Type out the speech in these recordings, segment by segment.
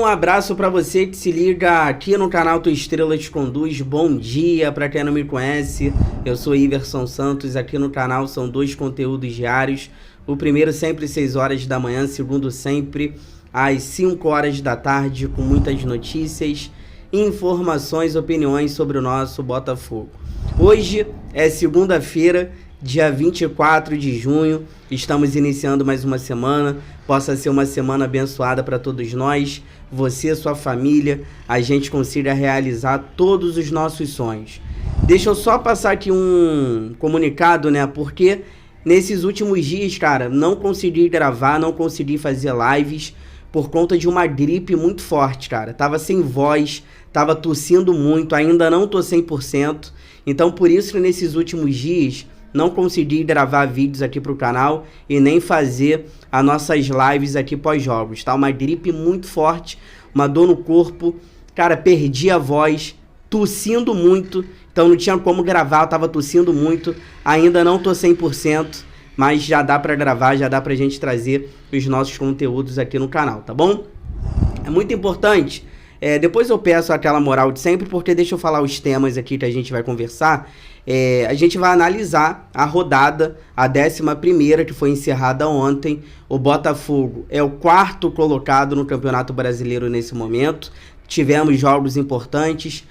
Um abraço para você que se liga aqui no canal Tua Estrela Te Conduz. Bom dia para quem não me conhece, eu sou Iverson Santos. Aqui no canal são 2 conteúdos diários. O primeiro sempre às 6 horas da manhã, segundo sempre às 5 horas da tarde, com muitas notícias, informações, opiniões sobre o nosso Botafogo. Hoje é segunda-feira, dia 24 de junho, estamos iniciando mais uma semana. Possa ser uma semana abençoada para todos nós, você, sua família, a gente consiga realizar todos os nossos sonhos. Deixa eu só passar aqui um comunicado, né? Porque nesses últimos dias, cara, não consegui gravar, não consegui fazer lives por conta de uma gripe muito forte, cara. Tava sem voz, tava tossindo muito, ainda não tô 100%. Então, por isso que nesses últimos dias não consegui gravar vídeos aqui pro canal e nem fazer as nossas lives aqui pós-jogos, tá? Uma gripe muito forte, uma dor no corpo, cara, perdi a voz, tossindo muito, então não tinha como gravar, eu tava tossindo muito, ainda não tô 100%, mas já dá pra gravar, já dá pra gente trazer os nossos conteúdos aqui no canal, tá bom? É muito importante. Depois eu peço aquela moral de sempre, porque deixa eu falar os temas aqui que a gente vai conversar. A gente vai analisar a rodada, a 11ª, que foi encerrada ontem. O Botafogo é o 4º colocado no Campeonato Brasileiro nesse momento. Tivemos jogos importantes,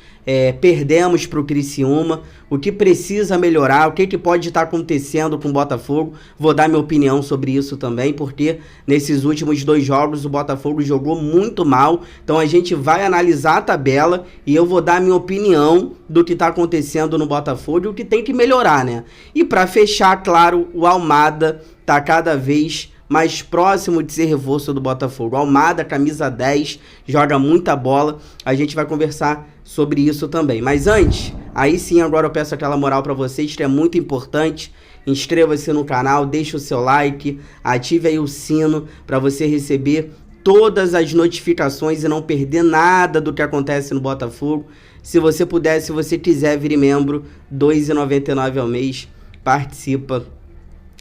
perdemos para o Criciúma. O que precisa melhorar, o que pode estar acontecendo com o Botafogo, vou dar minha opinião sobre isso também, porque nesses últimos 2 jogos o Botafogo jogou muito mal. Então a gente vai analisar a tabela e eu vou dar minha opinião do que está acontecendo no Botafogo e o que tem que melhorar, né? E para fechar, claro, o Almada está cada vez mais próximo de ser reforço do Botafogo. Almada, camisa 10, joga muita bola. A gente vai conversar sobre isso também. Mas antes, aí sim, agora eu peço aquela moral para vocês, que é muito importante. Inscreva-se no canal, deixe o seu like, ative aí o sino para você receber todas as notificações e não perder nada do que acontece no Botafogo. Se você puder, se você quiser vir membro, R$ 2,99 ao mês, participa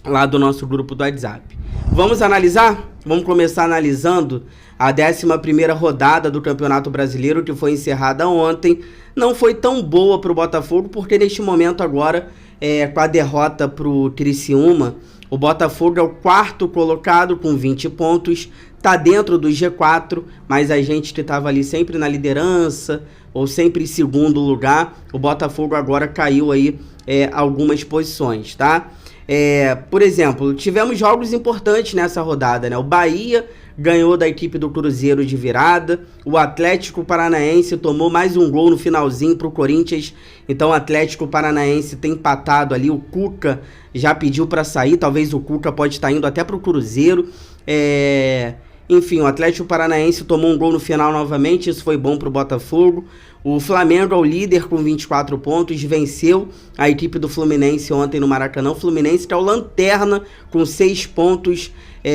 lá do nosso grupo do WhatsApp. Vamos analisar? Vamos começar analisando a 11ª rodada do Campeonato Brasileiro, que foi encerrada ontem. Não foi tão boa para o Botafogo, porque neste momento agora, com a derrota para o Criciúma, o Botafogo é o 4º colocado com 20 pontos, tá dentro do G4, mas a gente que estava ali sempre na liderança, ou sempre em segundo lugar, o Botafogo agora caiu aí algumas posições, tá? Por exemplo, tivemos jogos importantes nessa rodada, né? O Bahia ganhou da equipe do Cruzeiro de virada, o Atlético Paranaense tomou mais um gol no finalzinho para o Corinthians, então o Atlético Paranaense tem empatado ali, o Cuca já pediu para sair, talvez o Cuca pode estar indo até para o Cruzeiro. Enfim, o Atlético Paranaense tomou um gol no final novamente, isso foi bom para o Botafogo. O Flamengo é o líder com 24 pontos, venceu a equipe do Fluminense ontem no Maracanã. O Fluminense que é o lanterna com 6 pontos.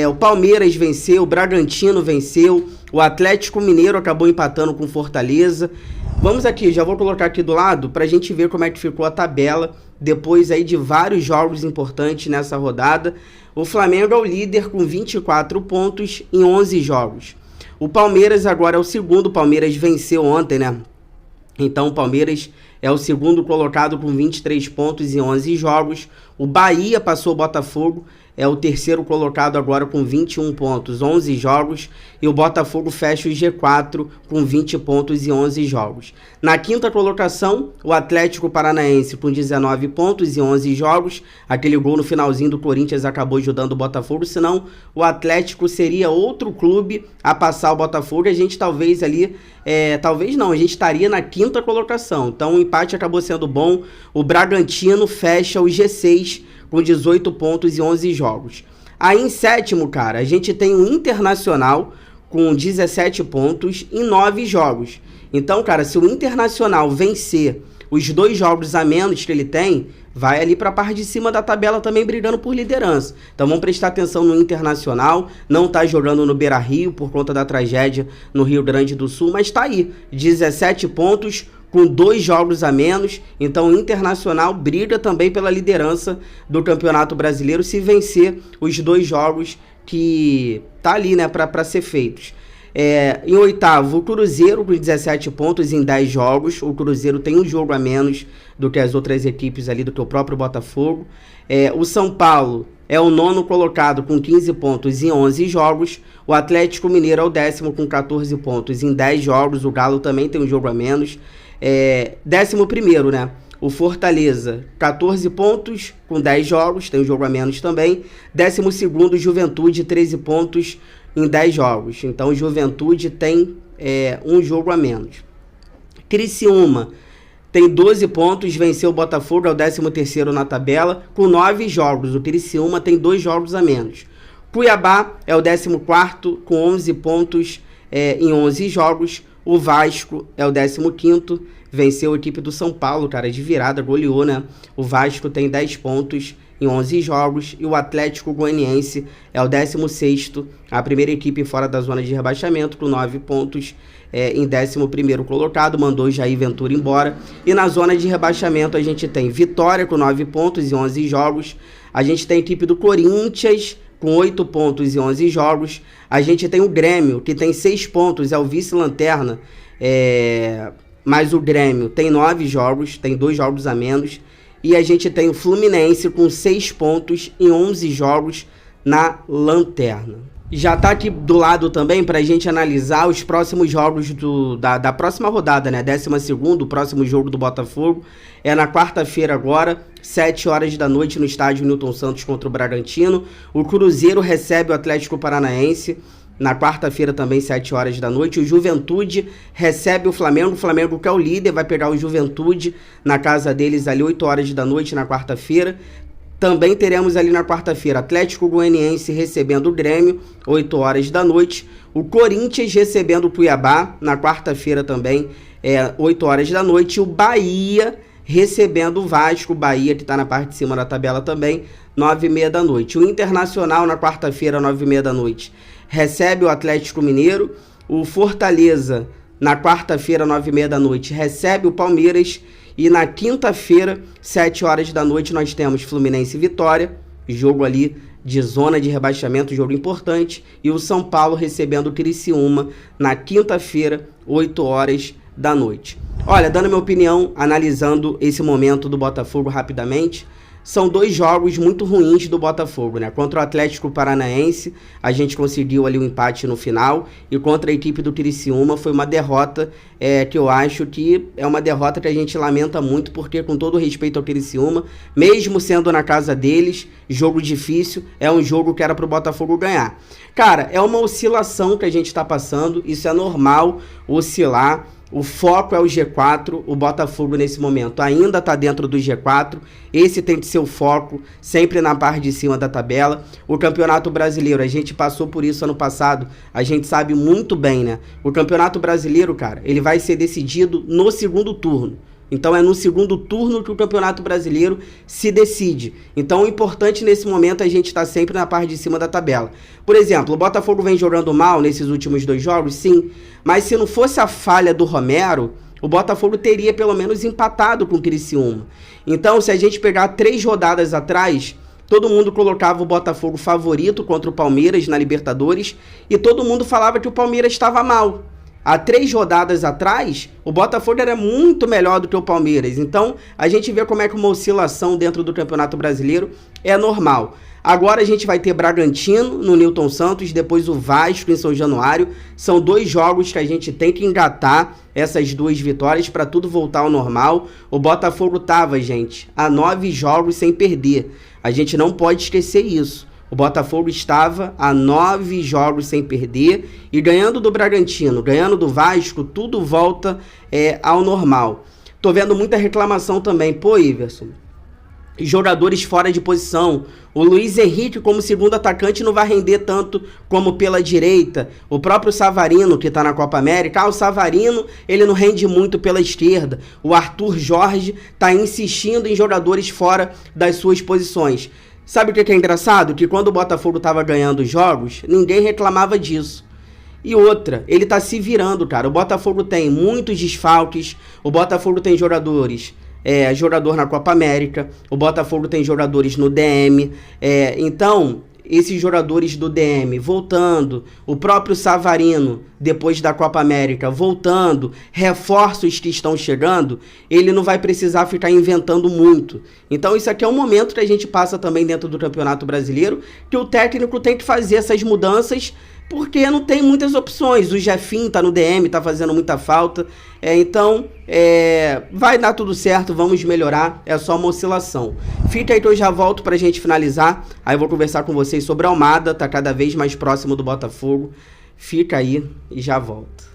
O Palmeiras venceu, o Bragantino venceu, o Atlético Mineiro acabou empatando com Fortaleza. Vamos aqui, já vou colocar aqui do lado para a gente ver como é que ficou a tabela depois aí de vários jogos importantes nessa rodada. O Flamengo é o líder com 24 pontos em 11 jogos. O Palmeiras agora é o segundo, o Palmeiras venceu ontem, né? Então o Palmeiras é o segundo colocado com 23 pontos em 11 jogos. O Bahia passou o Botafogo, é o terceiro colocado agora com 21 pontos, 11 jogos. E o Botafogo fecha o G4 com 20 pontos e 11 jogos. Na 5ª colocação, o Atlético Paranaense com 19 pontos e 11 jogos. Aquele gol no finalzinho do Corinthians acabou ajudando o Botafogo, senão o Atlético seria outro clube a passar o Botafogo. A gente talvez ali, talvez não, a gente estaria na 5ª colocação. Então o empate acabou sendo bom. O Bragantino fecha o G6 com 18 pontos e 11 jogos. Aí em 7º, cara, a gente tem o Internacional com 17 pontos em 9 jogos. Então, cara, se o Internacional vencer os 2 jogos a menos que ele tem, vai ali para a parte de cima da tabela também brigando por liderança. Então vamos prestar atenção no Internacional, não tá jogando no Beira-Rio por conta da tragédia no Rio Grande do Sul, mas tá aí, 17 pontos com 2 jogos a menos. Então o Internacional briga também pela liderança do Campeonato Brasileiro se vencer os 2 jogos que tá ali, né, para ser feitos. Em oitavo, o Cruzeiro com 17 pontos em 10 jogos. O Cruzeiro tem um jogo a menos do que as outras equipes ali, do que o próprio Botafogo. O São Paulo é o nono colocado com 15 pontos em 11 jogos. O Atlético Mineiro é o décimo com 14 pontos em 10 jogos. O Galo também tem um jogo a menos. 11º, né? O Fortaleza, 14 pontos com 10 jogos, tem um jogo a menos também. 12º, Juventude, 13 pontos em 10 jogos. Então, Juventude tem um jogo a menos. Criciúma tem 12 pontos, venceu o Botafogo, é o 13º na tabela, com 9 jogos. O Criciúma tem 2 jogos a menos. Cuiabá é o 14º, com 11 pontos em 11 jogos. O Vasco é o 15º, venceu a equipe do São Paulo, cara, de virada, goleou, né? O Vasco tem 10 pontos em 11 jogos, e o Atlético Goianiense é o 16º, a primeira equipe fora da zona de rebaixamento, com 9 pontos em 11º colocado, mandou o Jair Ventura embora. E na zona de rebaixamento a gente tem Vitória com 9 pontos em 11 jogos, a gente tem a equipe do Corinthians com 8 pontos em 11 jogos, a gente tem o Grêmio, que tem 6 pontos, é o vice-lanterna, mas o Grêmio tem 9 jogos, tem 2 jogos a menos. E a gente tem o Fluminense com 6 pontos em 11 jogos na lanterna. Já tá aqui do lado também pra gente analisar os próximos jogos da próxima rodada, né? 12º, o próximo jogo do Botafogo é na quarta-feira agora, 7 horas da noite no estádio Newton Santos contra o Bragantino. O Cruzeiro recebe o Atlético Paranaense na quarta-feira também, 7 horas da noite. O Juventude recebe o Flamengo que é o líder, vai pegar o Juventude na casa deles ali, 8 horas da noite na quarta-feira. Também teremos ali na quarta-feira Atlético Goianiense recebendo o Grêmio, 8 horas da noite. O Corinthians recebendo o Cuiabá na quarta-feira também, 8 horas da noite. E o Bahia recebendo o Vasco, o Bahia que está na parte de cima da tabela também, 9h30 da noite. O Internacional na quarta-feira, 9h30 da noite, recebe o Atlético Mineiro. O Fortaleza, na quarta-feira, 9h30 da noite, recebe o Palmeiras. E na quinta-feira, 7 horas da noite, nós temos Fluminense e Vitória, jogo ali de zona de rebaixamento, jogo importante. E o São Paulo recebendo o Criciúma na quinta-feira, 8 horas da noite. Olha, dando minha opinião, analisando esse momento do Botafogo rapidamente, são 2 jogos muito ruins do Botafogo, né? Contra o Atlético Paranaense, a gente conseguiu ali um empate no final, e contra a equipe do Criciúma foi uma derrota que eu acho que é uma derrota que a gente lamenta muito, porque, com todo respeito ao Criciúma, mesmo sendo na casa deles, jogo difícil, é um jogo que era pro Botafogo ganhar. Cara, é uma oscilação que a gente tá passando, isso é normal, oscilar. O foco é o G4, o Botafogo nesse momento ainda está dentro do G4, esse tem que ser o foco, sempre na parte de cima da tabela. O Campeonato Brasileiro, a gente passou por isso ano passado, a gente sabe muito bem, né? O Campeonato Brasileiro, cara, ele vai ser decidido no segundo turno. Então é no segundo turno que o Campeonato Brasileiro se decide. Então o importante nesse momento é a gente estar sempre na parte de cima da tabela. Por exemplo, o Botafogo vem jogando mal nesses últimos 2 jogos, sim. Mas se não fosse a falha do Romero, o Botafogo teria pelo menos empatado com o Criciúma. Então, se a gente pegar 3 rodadas atrás, todo mundo colocava o Botafogo favorito contra o Palmeiras na Libertadores e todo mundo falava que o Palmeiras estava mal. Há 3 rodadas atrás, o Botafogo era muito melhor do que o Palmeiras. Então, a gente vê como é que uma oscilação dentro do Campeonato Brasileiro é normal. Agora a gente vai ter Bragantino no Newton Santos, depois o Vasco em São Januário. São 2 jogos que a gente tem que engatar essas 2 vitórias para tudo voltar ao normal. O Botafogo estava, gente, há 9 jogos sem perder. A gente não pode esquecer isso. O Botafogo estava a 9 jogos sem perder e ganhando do Bragantino, ganhando do Vasco, tudo volta ao normal. Tô vendo muita reclamação também. Pô, Iverson, jogadores fora de posição. O Luiz Henrique como segundo atacante não vai render tanto como pela direita. O próprio Savarino, que tá na Copa América, o Savarino, ele não rende muito pela esquerda. O Arthur Jorge tá insistindo em jogadores fora das suas posições. Sabe o que é engraçado? Que quando o Botafogo tava ganhando jogos, ninguém reclamava disso. E outra, ele tá se virando, cara. O Botafogo tem muitos desfalques, o Botafogo tem jogadores, jogador na Copa América, o Botafogo tem jogadores no DM, então esses jogadores do DM voltando, o próprio Savarino, depois da Copa América, voltando, reforços que estão chegando, ele não vai precisar ficar inventando muito. Então isso aqui é um momento que a gente passa também dentro do Campeonato Brasileiro, que o técnico tem que fazer essas mudanças, porque não tem muitas opções. O Jefinho tá no DM, tá fazendo muita falta. Então, vai dar tudo certo, vamos melhorar. É só uma oscilação. Fica aí que eu já volto pra gente finalizar. Aí eu vou conversar com vocês sobre a Almada, tá cada vez mais próximo do Botafogo. Fica aí e já volto.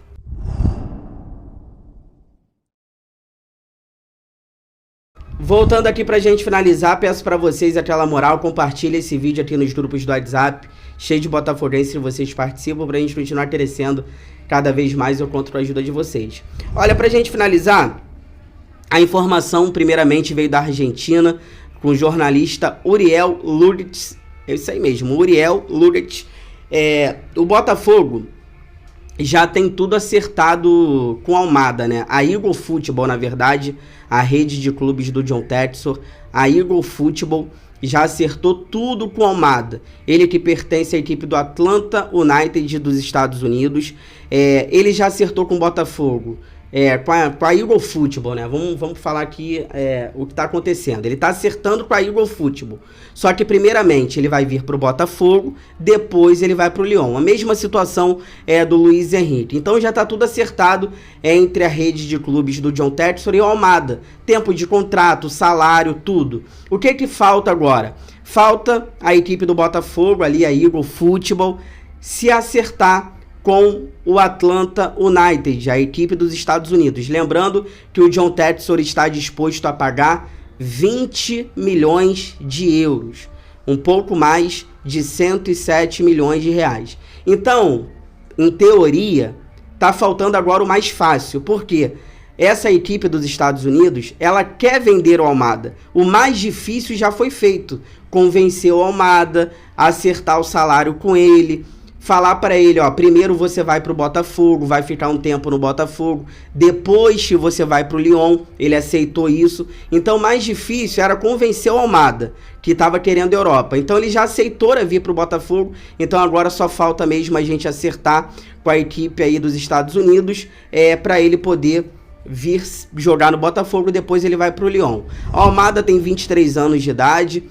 Voltando aqui pra gente finalizar, peço pra vocês aquela moral, compartilha esse vídeo aqui nos grupos do WhatsApp, cheio de botafoguenses que vocês participam, pra gente continuar crescendo cada vez mais. Eu conto com a ajuda de vocês. Olha, pra gente finalizar, a informação primeiramente veio da Argentina, com o jornalista Uriel Lurich. É isso aí mesmo, Uriel Lurich. O Botafogo já tem tudo acertado com a Almada, né? A Eagle Football, na verdade, a rede de clubes do John Textor, a Eagle Football já acertou tudo com a Almada. Ele que pertence à equipe do Atlanta United dos Estados Unidos. Ele já acertou com o Botafogo. Com a Eagle Football, né? Vamos falar aqui o que está acontecendo. Ele está acertando com a Eagle Football. Só que primeiramente ele vai vir para o Botafogo, depois ele vai para o Lyon. A mesma situação do Luiz Henrique. Então já está tudo acertado entre a rede de clubes do John Textor e o Almada. Tempo de contrato, salário, tudo. O que falta agora? Falta a equipe do Botafogo, ali a Eagle Football, se acertar com o Atlanta United, a equipe dos Estados Unidos. Lembrando que o John Textor está disposto a pagar 20 milhões de euros, um pouco mais de 107 milhões de reais. Então, em teoria, tá faltando agora o mais fácil, porque essa equipe dos Estados Unidos, ela quer vender o Almada. O mais difícil já foi feito, convencer o Almada, acertar o salário com ele, falar para ele, ó, primeiro você vai pro Botafogo, vai ficar um tempo no Botafogo, depois que você vai pro Lyon. Ele aceitou isso. Então, mais difícil era convencer o Almada, que estava querendo a Europa. Então, ele já aceitou vir pro Botafogo. Então, agora só falta mesmo a gente acertar com a equipe aí dos Estados Unidos, para ele poder vir jogar no Botafogo, depois ele vai pro Lyon. O Almada tem 23 anos de idade.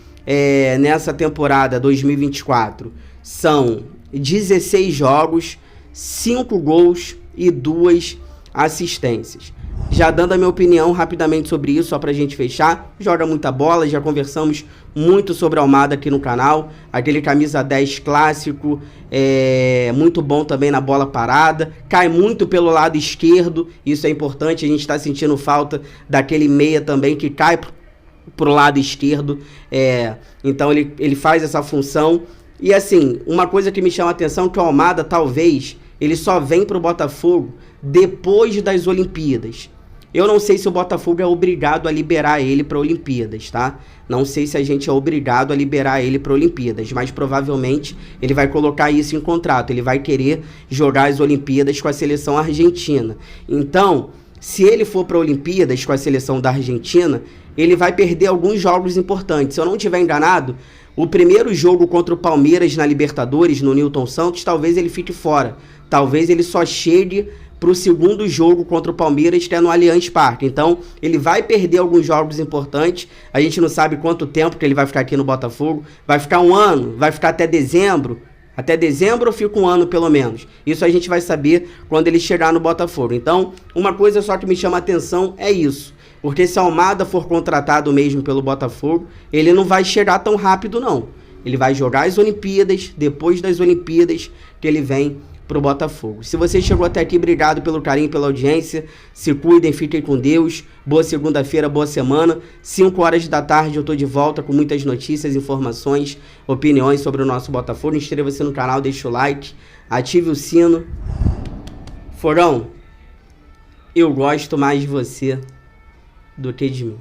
Nessa temporada 2024, são 16 jogos, 5 gols e 2 assistências. Já dando a minha opinião rapidamente sobre isso, só pra gente fechar. Joga muita bola, já conversamos muito sobre a Almada aqui no canal. Aquele camisa 10 clássico, muito bom também na bola parada. Cai muito pelo lado esquerdo, isso é importante. A gente tá sentindo falta daquele meia também que cai pro lado esquerdo. Então ele faz essa função. E assim, uma coisa que me chama a atenção é que o Almada, talvez, ele só vem pro Botafogo depois das Olimpíadas. Eu não sei se o Botafogo é obrigado a liberar ele para Olimpíadas, tá? Não sei se a gente é obrigado a liberar ele para Olimpíadas, mas provavelmente ele vai colocar isso em contrato. Ele vai querer jogar as Olimpíadas com a seleção argentina. Então, se ele for para Olimpíadas com a seleção da Argentina, ele vai perder alguns jogos importantes. Se eu não estiver enganado, o primeiro jogo contra o Palmeiras na Libertadores, no Newton Santos, talvez ele fique fora. Talvez ele só chegue para o segundo jogo contra o Palmeiras, que é no Allianz Parque. Então, ele vai perder alguns jogos importantes. A gente não sabe quanto tempo que ele vai ficar aqui no Botafogo. Vai ficar um ano? Vai ficar até dezembro? Até dezembro ou fica um ano pelo menos? Isso a gente vai saber quando ele chegar no Botafogo. Então, uma coisa só que me chama a atenção é isso. Porque se a Almada for contratado mesmo pelo Botafogo, ele não vai chegar tão rápido não. Ele vai jogar as Olimpíadas, depois das Olimpíadas que ele vem pro Botafogo. Se você chegou até aqui, obrigado pelo carinho, pela audiência. Se cuidem, fiquem com Deus. Boa segunda-feira, boa semana. 5 horas da tarde eu tô de volta com muitas notícias, informações, opiniões sobre o nosso Botafogo. Inscreva-se no canal, deixa o like, ative o sino. Forão, eu gosto mais de você do que de mim.